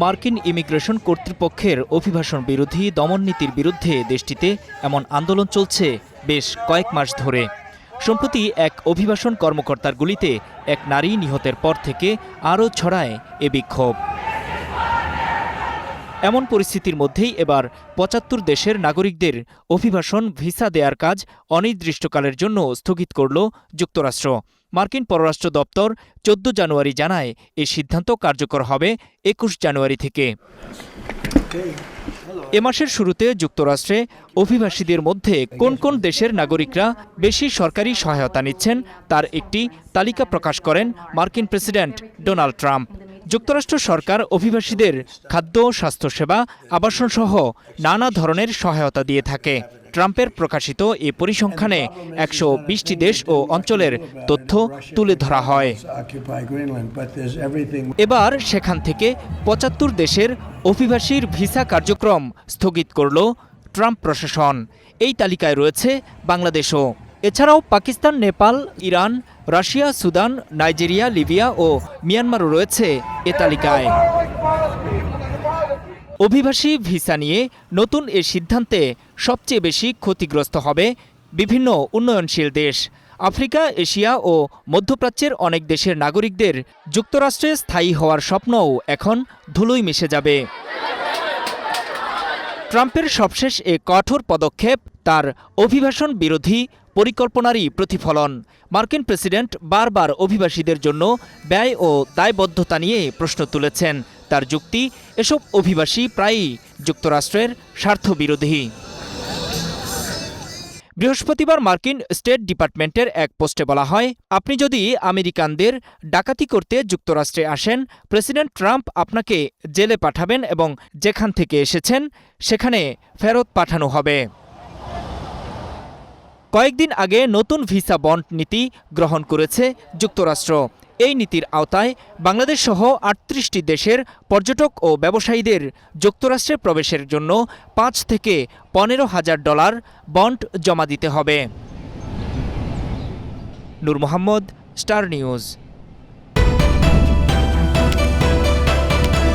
মার্কিন ইমিগ্রেশন কর্তৃপক্ষের অভিবাসন বিরোধী দমননীতির বিরুদ্ধে দেশটিতে এমন আন্দোলন চলছে বেশ কয়েক মাস ধরে। সম্প্রতি এক অভিবাসন কর্মকর্তার গুলিতে এক নারী নিহতের পর থেকে আরও ছড়ায় এ বিক্ষোভ। এমন পরিস্থিতির মধ্যেই এবার ৭৫ দেশের নাগরিকদের অভিবাসন ভিসা দেয়ার কাজ অনির্দিষ্টকালের জন্য স্থগিত করল যুক্তরাষ্ট্র। মার্কিন পররাষ্ট্র দপ্তর ১৪ জানুয়ারি জানায় এই সিদ্ধান্ত কার্যকর হবে ২১ জানুয়ারি থেকে। এ মাসের শুরুতে যুক্তরাষ্ট্রে অভিবাসীদের মধ্যে কোন কোন দেশের নাগরিকরা বেশি সরকারি সহায়তা নিচ্ছেন তার একটি তালিকা প্রকাশ করেন মার্কিন প্রেসিডেন্ট ডোনাল্ড ট্রাম্প। যুক্তরাষ্ট্র সরকার অভিবাসীদের খাদ্য, স্বাস্থ্যসেবা, আবাসনসহ নানা ধরনের সহায়তা দিয়ে থাকে। ট্রাম্পের প্রকাশিত এ পরিসংখ্যানে ১২০টি দেশ ও অঞ্চলের তথ্য তুলে ধরা হয়। এবার সেখান থেকে ৭৫ দেশের অভিবাসীর ভিসা কার্যক্রম স্থগিত করল ট্রাম্প প্রশাসন। এই তালিকায় রয়েছে বাংলাদেশও। এছাড়াও Pakistan, Nepal, Iran, Russia, Sudan, Nigeria, Libya ও মিয়ানমারও রয়েছে এ তালিকায়। অভিবাসী ভিসা নিয়ে নতুন এ সিদ্ধান্তে সবচেয়ে বেশি ক্ষতিগ্রস্ত হবে বিভিন্ন উন্নয়নশীল দেশ। আফ্রিকা, এশিয়া ও মধ্যপ্রাচ্যের অনেক দেশের নাগরিকদের যুক্তরাষ্ট্রে স্থায়ী হওয়ার স্বপ্নও এখন ধুলোয় মিশে যাবে। ট্রাম্পের সবশেষ এ কঠোর পদক্ষেপ তার অভিবাসন বিরোধী পরিকল্পনারই প্রতিফলন। মার্কিন প্রেসিডেন্ট বারবার অভিবাসীদের জন্য ব্যয় ও দায়বদ্ধতা নিয়ে প্রশ্ন তুলেছেন। তার যুক্তি, এসব অভিবাসী প্রায়ই যুক্তরাষ্ট্রের স্বার্থবিরোধী। বৃহস্পতিবার মার্কিন স্টেট ডিপার্টমেন্টের এক পোস্টে বলা হয়, আপনি যদি আমেরিকানদের ডাকাতি করতে যুক্তরাষ্ট্রে আসেন, প্রেসিডেন্ট ট্রাম্প আপনাকে জেলে পাঠাবেন এবং যেখান থেকে এসেছেন সেখানে ফেরত পাঠানো হবে। কয়েকদিন আগে নতুন ভিসা বন্ড নীতি গ্রহণ করেছে যুক্তরাষ্ট্র। এই নীতির আওতায় বাংলাদেশ সহ ৩৮টি দেশের পর্যটক ও ব্যবসায়ীদের যুক্তরাষ্ট্রে প্রবেশের জন্য ৫ থেকে $১৫,০০০ বন্ড জমা দিতে হবে। নূর মোহাম্মদ, স্টার নিউজ।